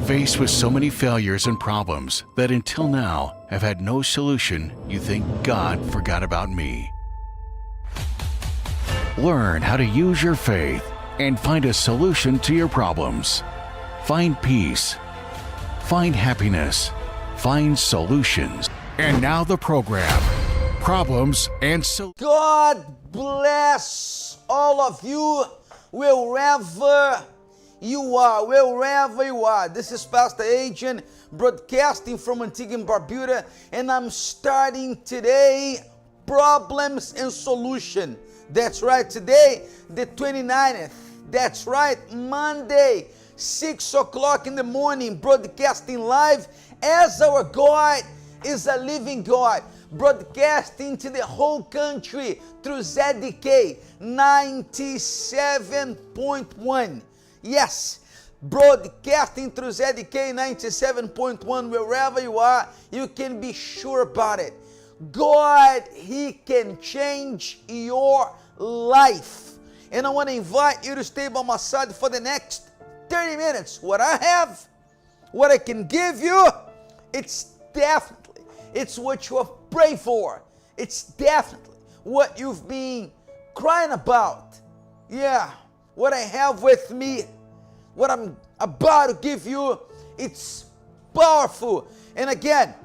Faced with so many failures and problems that until now have had no solution, you think God forgot about me. Learn how to use your faith and find a solution to your problems. Find peace. Find happiness. Find solutions. And now the program, Problems and Solutions. God bless all of you, wherever you are. This is Pastor Adrian broadcasting from Antigua and Barbuda, and I'm starting today Problems and Solution. That's right, today, the 29th. That's right, Monday, 6 o'clock in the morning, broadcasting live as our God is a living God. Broadcasting to the whole country through ZDK 97.1. Yes, broadcasting through ZDK 97.1. Wherever you are, you can be sure about it. God, He can change your life. And I want to invite you to stay by my side for the next 30 minutes. What I have, what I can give you, it's what you have prayed for. It's definitely what you've been crying about. Yeah, what I have with me, what I'm about to give you, it's powerful. And again,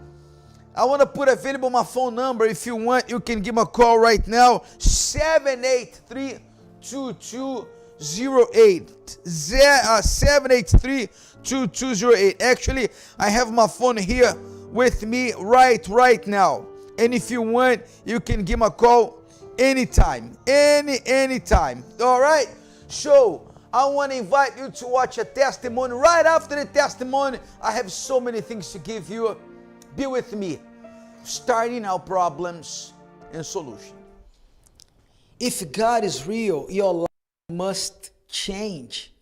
I want to put available my phone number. If you want, you can give me a call right now, 783-2208. 783-2208. Actually, I have my phone here with me right now. And if you want, you can give me a call anytime. Anytime. All right? So, I want to invite you to watch a testimony. Right after the testimony, I have so many things to give you. Be with me. Starting our problems and solution. If God is real, your life must change.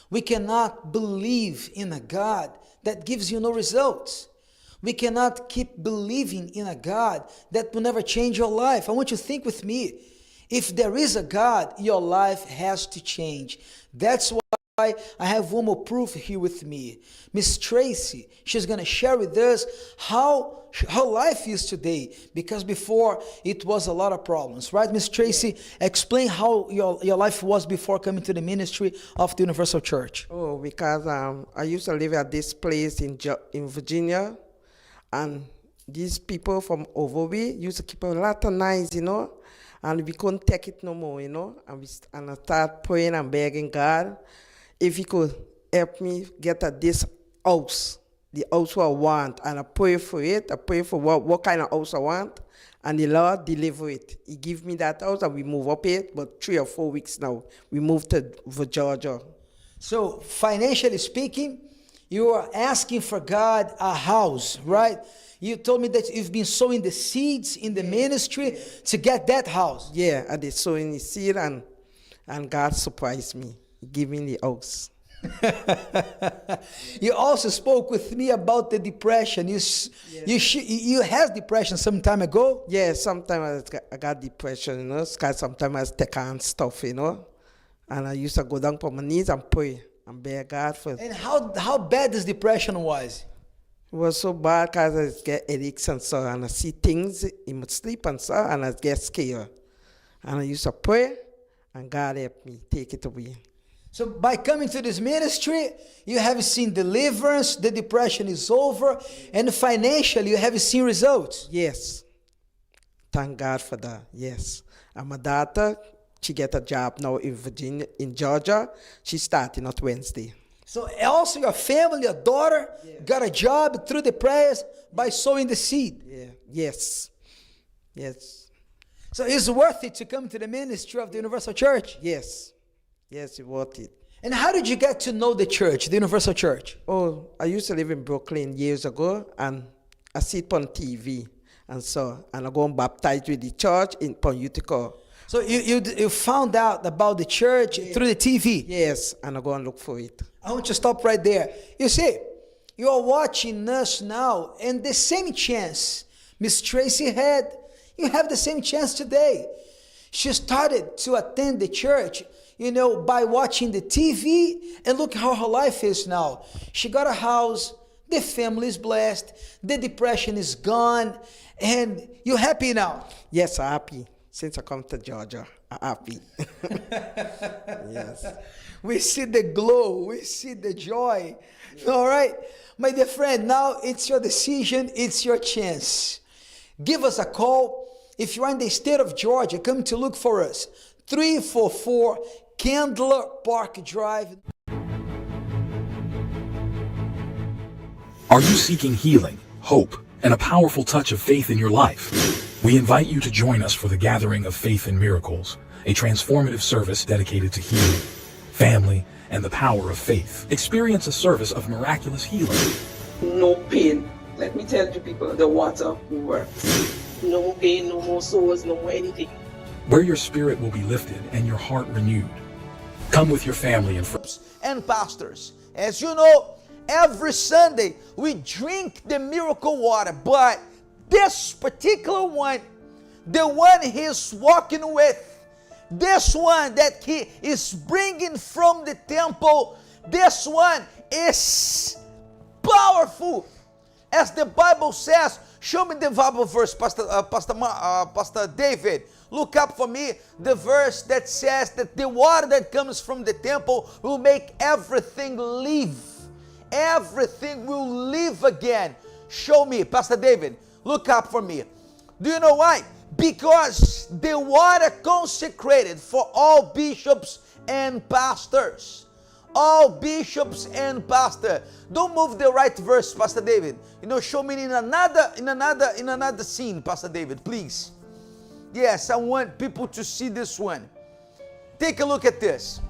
We cannot believe in a God that gives you no results. We cannot keep believing in a God that will never change your life. I want you to think with me. If there is a God, your life has to change. That's why I have one more proof here with me. Miss Tracy, she's going to share with us how her life is today, because before it was a lot of problems, right? Miss Tracy, explain how your life was before coming to the ministry of the Universal Church. Oh, because I used to live at this place in Virginia, and these people from Overway used to keep a lot of knives, and we couldn't take it no more, and I started praying and begging God if He could help me get at this house, the house I want. And I pray for it. I pray for what kind of house I want. And the Lord deliver it. He give me that house and we move up it. But 3 or 4 weeks now, we moved to Georgia. So financially speaking, you are asking for God a house, right? You told me that you've been sowing the seeds in the ministry to get that house. Yeah, I did sowing the seed and God surprised me. He gave me the house. You also spoke with me about the depression. You had depression some time ago? Yeah, sometimes I got depression, because sometimes I take on stuff, and I used to go down on my knees and pray and beg God for it. And how bad this depression was? It was so bad because I get headaches and so, and I see things in my sleep and so, and I get scared. And I used to pray, and God helped me take it away. So by coming to this ministry, you have seen deliverance, the depression is over, and financially you have seen results. Yes. Thank God for that, yes. And my daughter, she get a job now in Georgia. She's starting on Wednesday. So also your family, your daughter, got a job through the prayers by sowing the seed. Yeah. Yes. So it's worth it to come to the ministry of the Universal Church? Yes. Yes, it's worth it. And how did you get to know the church, the Universal Church? Oh, I used to live in Brooklyn years ago, and I see it on TV. And I go and baptize with the church in Utica. So you found out about the church through the TV? Yes, and I go and look for it. I want to stop right there. You see, you are watching us now, and the same chance Miss Tracy had, you have the same chance today. She started to attend the church, by watching the TV, and look how her life is now. She got a house, the family is blessed, the depression is gone, and you're happy now. Yes, I'm happy. Since I come to Georgia, I'm happy. Yes. We see the glow, we see the joy. All right, my dear friend, now it's your decision, it's your chance. Give us a call. If you're in the state of Georgia, come to look for us. 344 Candler Park Drive. Are you seeking healing, hope, and a powerful touch of faith in your life? We invite you to join us for the Gathering of Faith and Miracles, a transformative service dedicated to healing, family, and the power of faith. Experience a service of miraculous healing. No pain. Let me tell you people, the water works. No more pain, no more sores, no more anything. Where your spirit will be lifted and your heart renewed. Come with your family and friends. And pastors, as you know, every Sunday we drink the miracle water, but this particular one, the one he's walking with, this one that he is bringing from the temple, this one is powerful. As the Bible says, show me the Bible verse, Pastor David. Look up for me the verse that says that the water that comes from the temple will make everything live. Everything will live again. Show me, Pastor David. Look up for me. Do you know why? Because the water consecrated for all bishops and pastors. All bishops and pastors. Don't move the right verse, Pastor David. Show me in another scene, Pastor David, please. Yes, I want people to see this one. Take a look at this.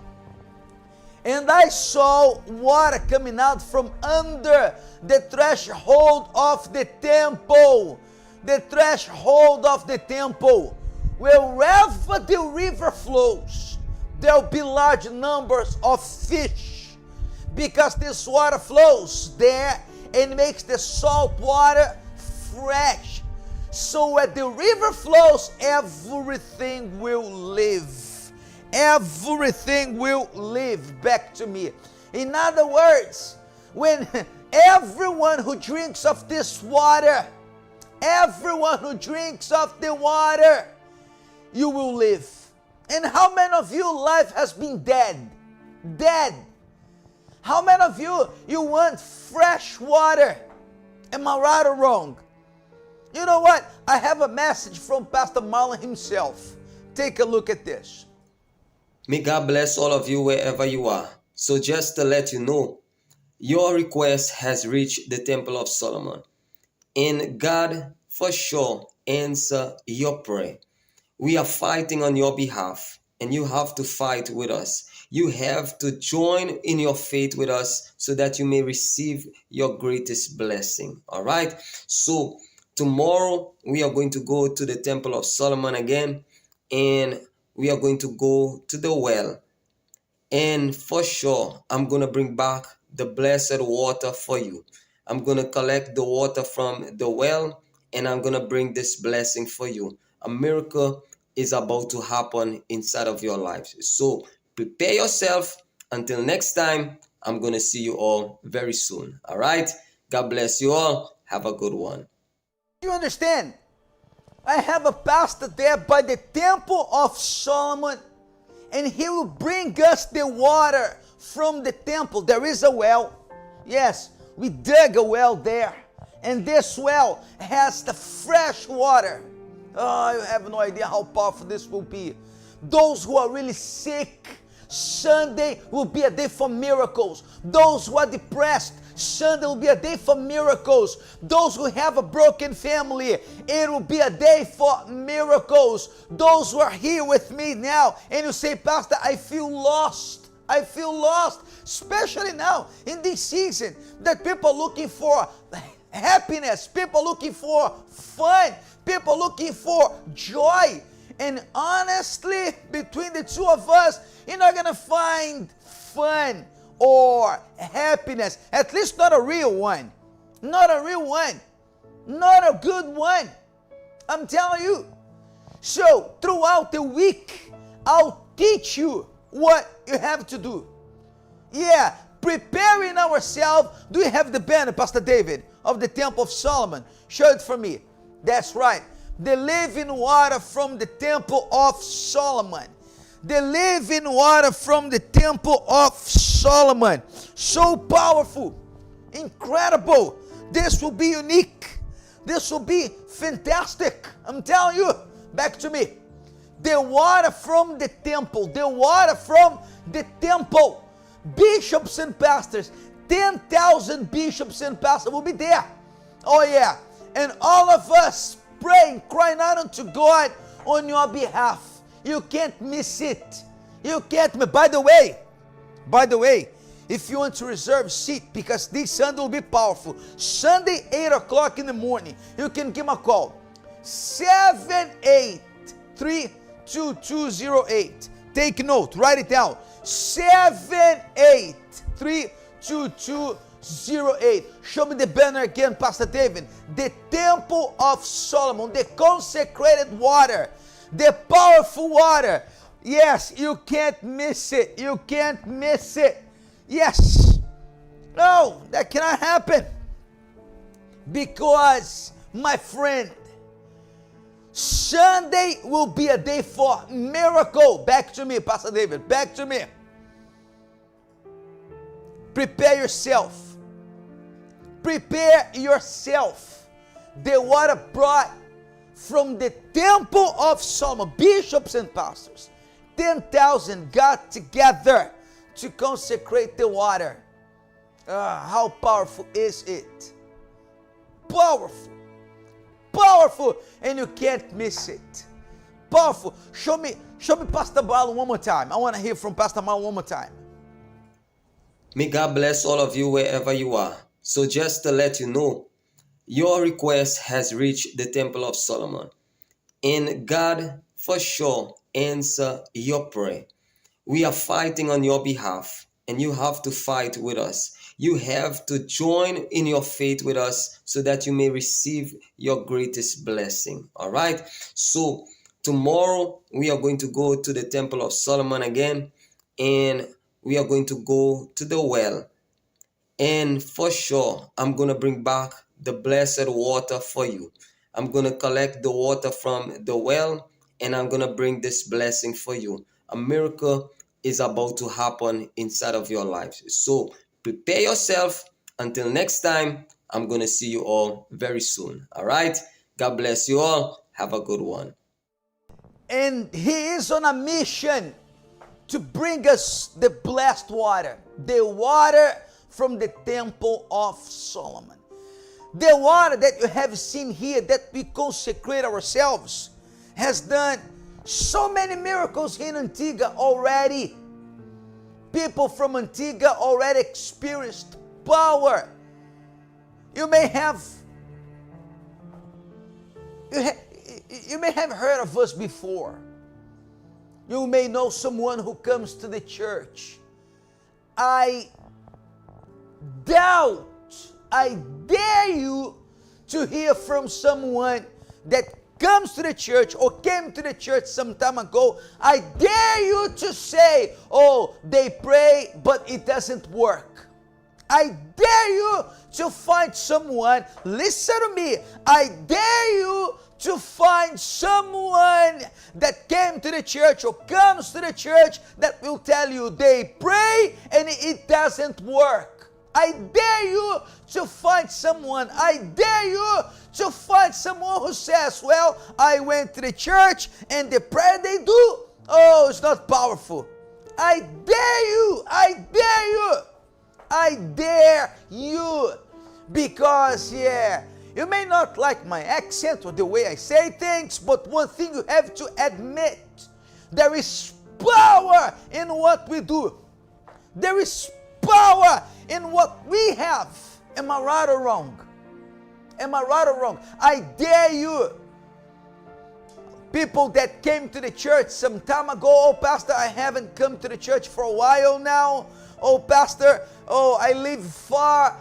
And I saw water coming out from under the threshold of the temple. The threshold of the temple. Wherever the river flows, there will be large numbers of fish, because this water flows there and makes the salt water fresh. So where the river flows, everything will live. Everything will live. Back to me. In other words, when everyone who drinks of this water, everyone who drinks of the water, you will live. And how many of you life has been dead? Dead. How many of you want fresh water? Am I right or wrong? You know what? I have a message from Pastor Marlon himself. Take a look at this. May God bless all of you wherever you are. So just to let you know, your request has reached the Temple of Solomon. And God for sure answer your prayer. We are fighting on your behalf, and you have to fight with us. You have to join in your faith with us so that you may receive your greatest blessing. All right? So tomorrow we are going to go to the Temple of Solomon again, and we are going to go to the well. And for sure, I'm going to bring back the blessed water for you. I'm going to collect the water from the well, and I'm going to bring this blessing for you. A miracle is about to happen inside of your lives. So prepare yourself. Until next time, I'm going to see you all very soon. All right? God bless you all. Have a good one. You understand? I have a pastor there by the Temple of Solomon, and he will bring us the water from the temple. There is a well. Yes, we dug a well there, and this well has the fresh water. Oh, you have no idea how powerful this will be. Those who are really sick, Sunday will be a day for miracles. Those who are depressed, Sunday will be a day for miracles. Those who have a broken family, it will be a day for miracles. Those who are here with me now and you say, Pastor, I feel lost. I feel lost, especially now in this season that people are looking for happiness, people looking for fun, people looking for joy. And honestly, between the two of us, you're not going to find fun or happiness, at least not a real one. Not a real one. Not a good one. I'm telling you. So throughout the week, I'll teach you what you have to do. Yeah, preparing ourselves. Do you have the banner, Pastor David, of the Temple of Solomon? Show it for me. That's right. The living water from the Temple of Solomon. The living water from the Temple of Solomon. So powerful. Incredible. This will be unique. This will be fantastic. I'm telling you. Back to me. The water from the temple. The water from the temple. Bishops and pastors. 10,000 bishops and pastors will be there. Oh yeah. And all of us praying, crying out unto God on your behalf. You can't miss it. You can't miss. By the way, if you want to reserve seat, because this Sunday will be powerful. Sunday, 8 o'clock in the morning, you can give me a call. 783-2208. Take note, write it down. 783-2208. Show me the banner again, Pastor David. The Temple of Solomon, the consecrated water, the powerful water. Yes, you can't miss it. You can't miss it. Yes. No, that cannot happen. Because, my friend, Sunday will be a day for miracle. Back to me, Pastor David. Back to me. Prepare yourself. Prepare yourself. The water brought from the Temple of Solomon, bishops and pastors, 10,000 got together to consecrate the water. How powerful is it? Powerful. Powerful. And you can't miss it. Powerful. Show me Pastor Marlon one more time. I want to hear from Pastor Marlon one more time. May God bless all of you wherever you are. So just to let you know, your request has reached the Temple of Solomon. And God for sure answer your prayer. We are fighting on your behalf, and you have to fight with us. You have to join in your faith with us so that you may receive your greatest blessing. All right. So tomorrow we are going to go to the Temple of Solomon again, and we are going to go to the well. And for sure, I'm going to bring back the blessed water for you. I'm going to collect the water from the well, and I'm going to bring this blessing for you. A miracle is about to happen inside of your life. So prepare yourself. Until next time, I'm going to see you all very soon. All right. God bless you all. Have a good one. And he is on a mission to bring us the blessed water. The water from the Temple of Solomon. The water that you have seen here, that we consecrate ourselves, has done so many miracles in Antigua already. People from Antigua already experienced power. You may have heard of us before. You may know someone who comes to the church. I dare you to hear from someone that comes to the church or came to the church some time ago. I dare you to say, oh, they pray, but it doesn't work. I dare you to find someone, listen to me, I dare you to find someone that came to the church or comes to the church that will tell you they pray and it doesn't work. I dare you to find someone. I dare you to find someone who says, well, I went to the church and the prayer they do, oh, it's not powerful. I dare you. I dare you. I dare you. Because, yeah, you may not like my accent or the way I say things, but one thing you have to admit, there is power in what we do. There is power in what we have. Am I right or wrong? Am I right or wrong? I dare you. People that came to the church some time ago, oh, Pastor, I haven't come to the church for a while now. Oh, Pastor, oh, I live far,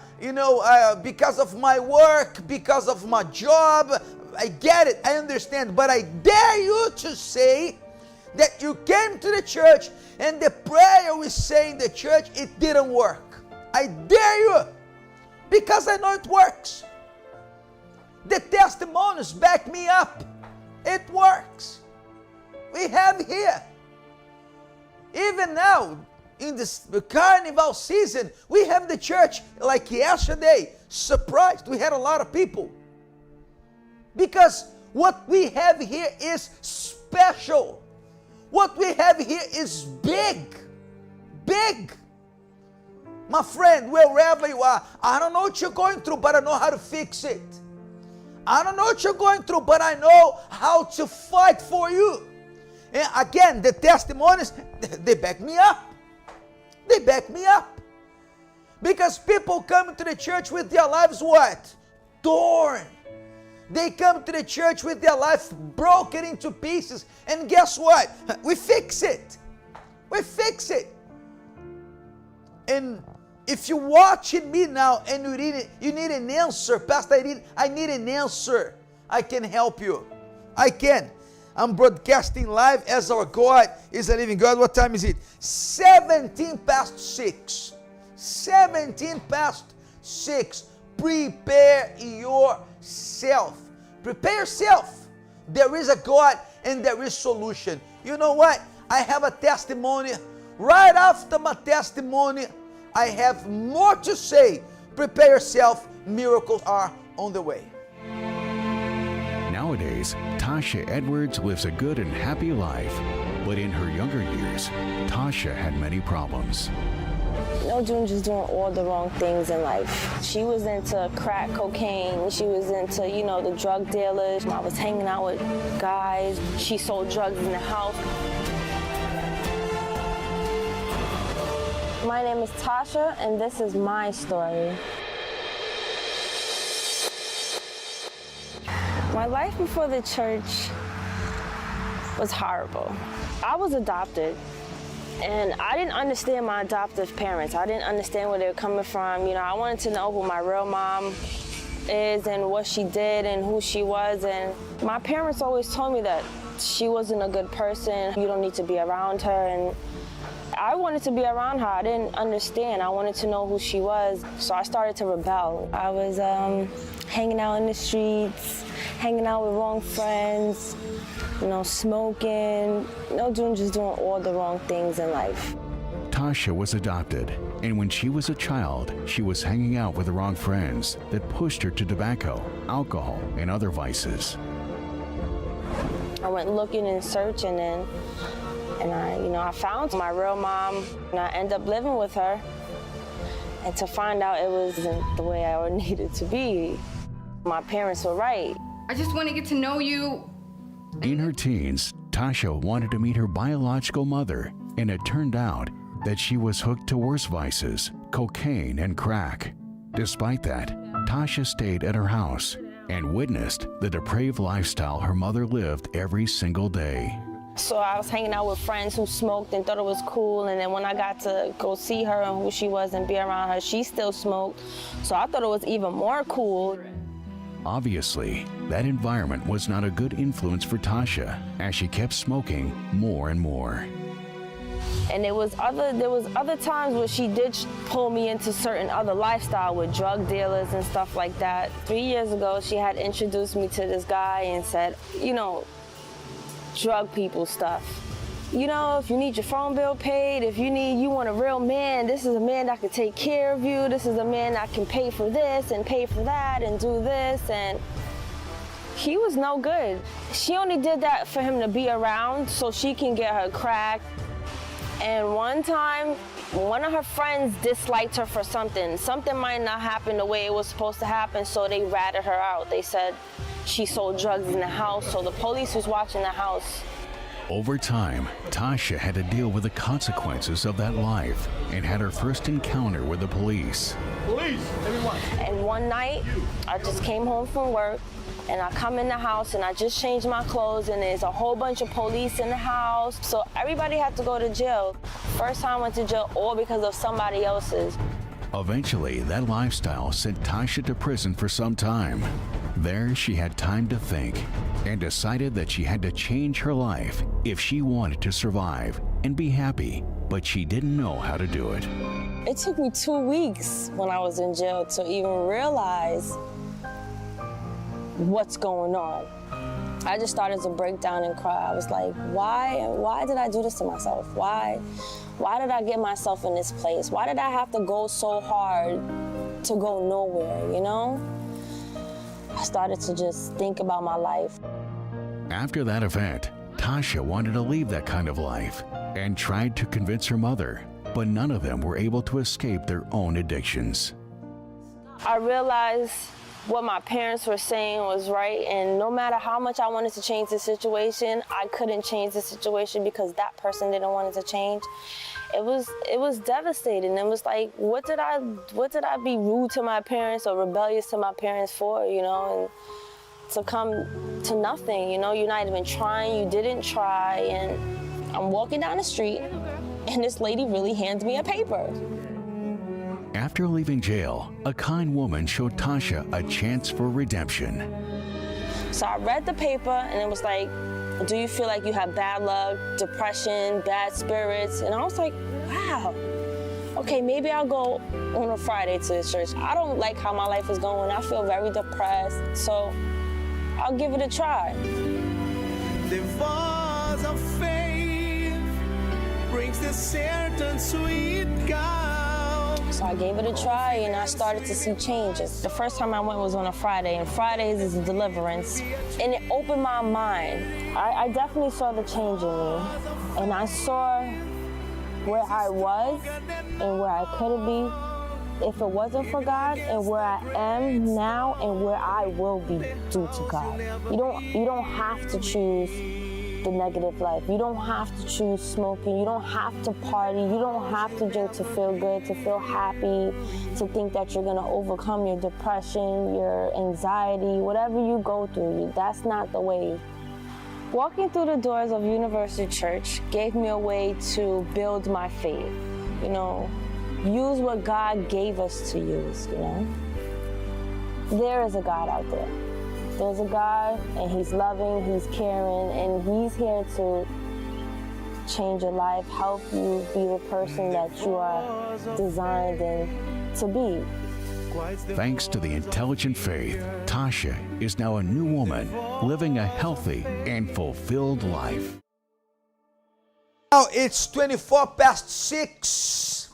because of my work, because of my job. I get it, I understand, but I dare you to say that you came to the church and the prayer we say in the church, it didn't work. I dare you, because I know it works. The testimonies back me up. It works. We have here, even now, in this carnival season, we have the church like yesterday, surprised. We had a lot of people. Because what we have here is special. What we have here is big. Big. My friend, wherever you are, I don't know what you're going through, but I know how to fix it. I don't know what you're going through, but I know how to fight for you. And again, the testimonies, they back me up. They back me up. Because people come to the church with their lives what? Torn. They come to the church with their life broken into pieces. And guess what? We fix it. We fix it. And if you're watching me now and you need an answer, Pastor, I need an answer. I can help you. I can. I'm broadcasting live as our God is a living God. What time is it? 17 past 6. 17 past 6. Prepare yourself. Prepare yourself. There is a God and there is solution. You know what? I have a testimony. Right after my testimony, I have more to say. Prepare yourself. Miracles are on the way. Nowadays, Tasha Edwards lives a good and happy life. But in her younger years, Tasha had many problems. June just doing all the wrong things in life. She was into crack cocaine. She was into, the drug dealers. I was hanging out with guys. She sold drugs in the house. My name is Tasha, and this is my story. My life before the church was horrible. I was adopted, and I didn't understand my adoptive parents. I didn't understand where they were coming from. I wanted to know who my real mom is and what she did and who she was. And my parents always told me that she wasn't a good person. You don't need to be around her. And I wanted to be around her. I didn't understand. I wanted to know who she was. So I started to rebel. I was hanging out in the streets, hanging out with wrong friends, smoking, just doing all the wrong things in life. Tasha was adopted, and when she was a child, she was hanging out with the wrong friends that pushed her to tobacco, alcohol, and other vices. I went looking and searching, and I found my real mom, and I ended up living with her. And to find out it wasn't the way I needed to be. My parents were right. I just want to get to know you. In her teens, Tasha wanted to meet her biological mother, and it turned out that she was hooked to worse vices, cocaine and crack. Despite that, Tasha stayed at her house and witnessed the depraved lifestyle her mother lived every single day. So I was hanging out with friends who smoked and thought it was cool, and then when I got to go see her and who she was and be around her, she still smoked. So I thought it was even more cool. Obviously, that environment was not a good influence for Tasha as she kept smoking more and more. And there was other times where she did pull me into certain other lifestyle with drug dealers and stuff like that. 3 years ago, she had introduced me to this guy and said, drug people stuff. If you need your phone bill paid, if you want a real man, this is a man that can take care of you. This is a man that can pay for this and pay for that and do this. And he was no good. She only did that for him to be around so she can get her crack. And one time, one of her friends disliked her for something. Something might not happen the way it was supposed to happen, so they ratted her out. They said she sold drugs in the house, so the police was watching the house. Over time, Tasha had to deal with the consequences of that life and had her first encounter with the police. Police, everyone. And one night, I just came home from work, and I come in the house, and I just changed my clothes, and there's a whole bunch of police in the house. So everybody had to go to jail. First time I went to jail, all because of somebody else's. Eventually, that lifestyle sent Tasha to prison for some time. There, she had time to think and decided that she had to change her life if she wanted to survive and be happy, but she didn't know how to do it. It took me 2 weeks when I was in jail to even realize what's going on. I just started to break down and cry. I was like, why did I do this to myself? Why did I get myself in this place? Why did I have to go so hard to go nowhere, you know? I started to just think about my life. After that event, Tasha wanted to leave that kind of life and tried to convince her mother, but none of them were able to escape their own addictions. I realized what my parents were saying was right, and no matter how much I wanted to change the situation, I couldn't change the situation because that person didn't want it to change. It was devastating. It was like, what did I be rude to my parents or rebellious to my parents for, you know, and to come to nothing, you know, you're not even trying, you didn't try, and I'm walking down the street and this lady really hands me a paper. After leaving jail, a kind woman showed Tasha a chance for redemption. So I read the paper and it was like, do you feel like you have bad luck, depression, bad spirits? And I was like, wow, okay, maybe I'll go on a Friday to the church. I don't like how my life is going. I feel very depressed, so I'll give it a try. The voice of faith brings the certain sweet calm. So I gave it a try and I started to see changes. The first time I went was on a Friday, and Fridays is a deliverance. And it opened my mind. I definitely saw the change in me. And I saw where I was and where I could be if it wasn't for God, and where I am now and where I will be due to God. You don't have to choose the negative life. You don't have to choose smoking. You don't have to party. You don't have to drink to feel good, to feel happy, to think that you're going to overcome your depression, your anxiety, whatever you go through. That's not the way. Walking through the doors of University Church gave me a way to build my faith, you know, use what God gave us to use, you know. There is a God out there. There's a God, and He's loving, He's caring, and He's here to change your life, help you be the person that you are designed to be. Thanks to the intelligent faith, Tasha is now a new woman living a healthy and fulfilled life. Now it's 6:24.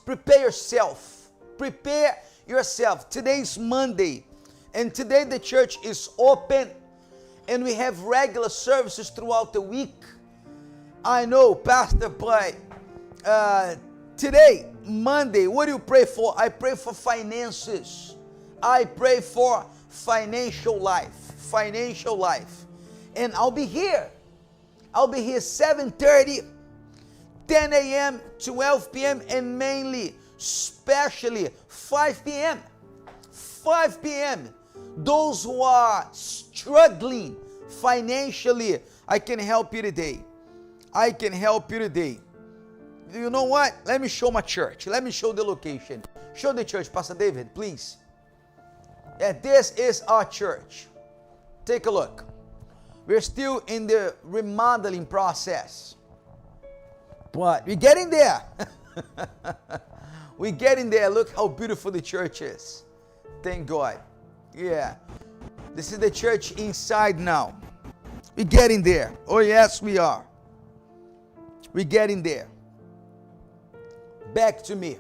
Prepare yourself. Prepare yourself. Today's Monday, and today the church is open, and we have regular services throughout the week. I know, Pastor, but today, Monday, what do you pray for? I pray for finances. I pray for financial life. Financial life. And I'll be here. I'll be here 7:30, 10 a.m., 12 p.m., and mainly, especially 5 p.m. 5 p.m. Those who are struggling financially, I can help you today. I can help you today. You know what? Let me show my church. Let me show the location. Show the church, Pastor David, please. Yeah, this is our church. Take a look. We're still in the remodeling process, but we're getting there. We're getting there. Look how beautiful the church is. Thank God. Yeah. This is the church inside now. We're getting there. Oh yes, we are. We're getting there. Back to me.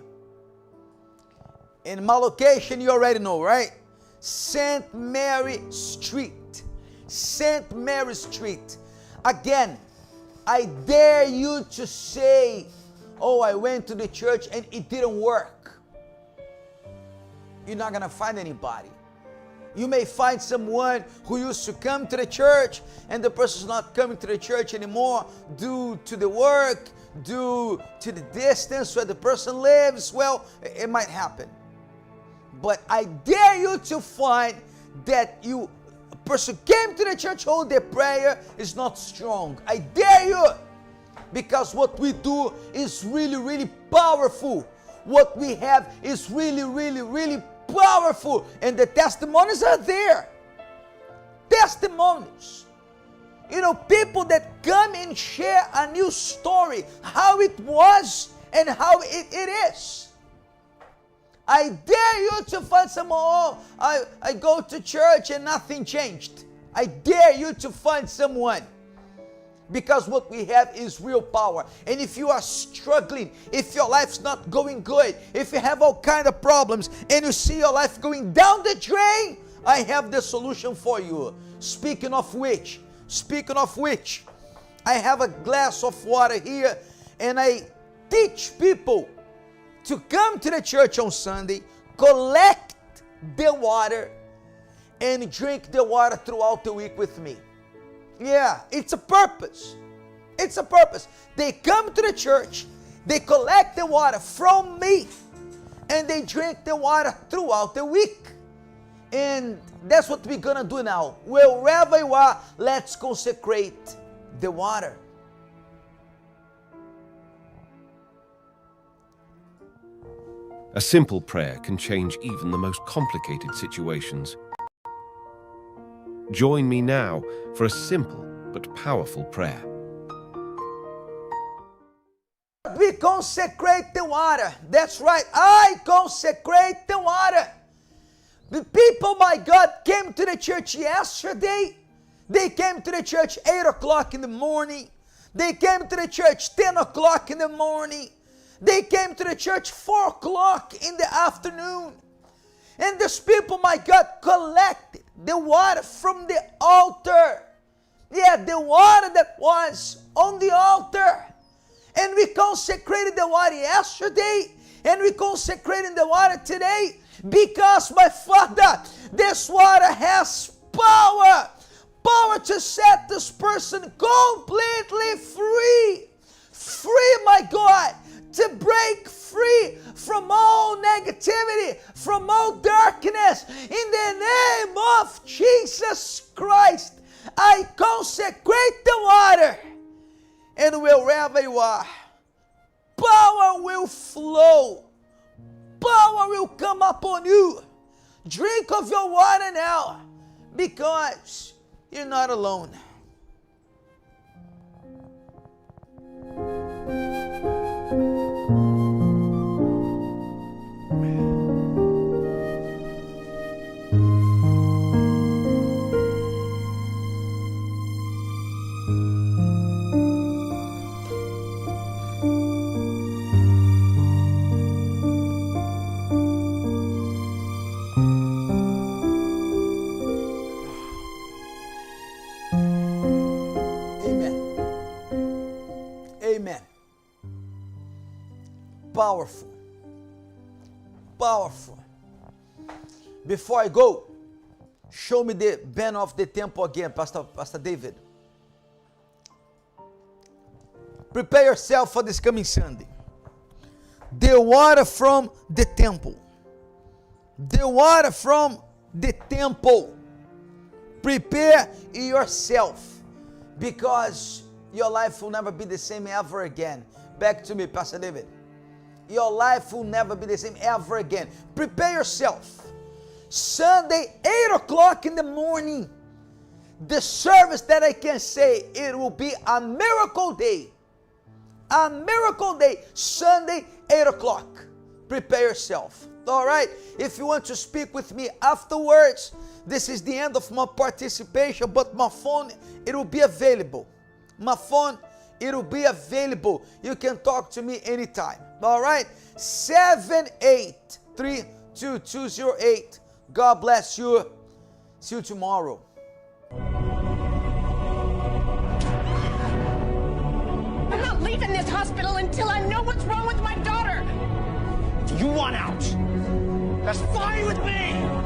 In my location, you already know, right? St. Mary Street. St. Mary Street. Again, I dare you to say, oh, I went to the church and it didn't work. You're not going to find anybody. You may find someone who used to come to the church and the person's not coming to the church anymore due to the work, due to the distance where the person lives. Well, it might happen. But I dare you to find that a person came to the church, oh, their prayer is not strong. I dare you, because what we do is really, really powerful. What we have is really, really, really powerful, and the testimonies are there. testimonies. You know, people that come and share a new story, how it was and how it is. I dare you to find someone, oh, I go to church and nothing changed. I dare you to find someone. Because what we have is real power. And if you are struggling, if your life's not going good, if you have all kind of problems and you see your life going down the drain, I have the solution for you. Speaking of which, I have a glass of water here and I teach people to come to the church on Sunday, collect the water, and drink the water throughout the week with me. Yeah, it's a purpose. It's a purpose. They come to the church, they collect the water from me, and they drink the water throughout the week. And that's what we're gonna do now. Wherever you are, let's consecrate the water. A simple prayer can change even the most complicated situations. Join me now for a simple but powerful prayer. We consecrate the water. That's right. I consecrate the water. The people, my God, came to the church yesterday. They came to the church 8 o'clock in the morning. They came to the church 10 o'clock in the morning. They came to the church 4 o'clock in the afternoon. And these people, my God, collected the water from the altar. Yeah, the water that was on the altar. And we consecrated the water yesterday. And we consecrated the water today. Because, my Father, this water has power. Power to set this person completely free. Free, my God. To break free from all negativity, from all darkness. In the name of Jesus Christ, I consecrate the water. And wherever you are, power will flow. Power will come upon you. Drink of your water now, because you're not alone. Amen. Powerful. Powerful. Before I go, show me the banner of the temple again, Pastor David. Prepare yourself for this coming Sunday. The water from the temple. The water from the temple. Prepare yourself, because your life will never be the same ever again. Back to me, Pastor David. Your life will never be the same ever again. Prepare yourself. Sunday, 8 o'clock in the morning. The service that I can say, it will be a miracle day. A miracle day. Sunday, 8 o'clock. Prepare yourself. All right? If you want to speak with me afterwards, this is the end of my participation, but my phone, it will be available. My phone, it will be available. You can talk to me anytime. All right? 7832208. God bless you. See you tomorrow. I'm not leaving this hospital until I know what's wrong with my daughter. You want out? That's fine with me.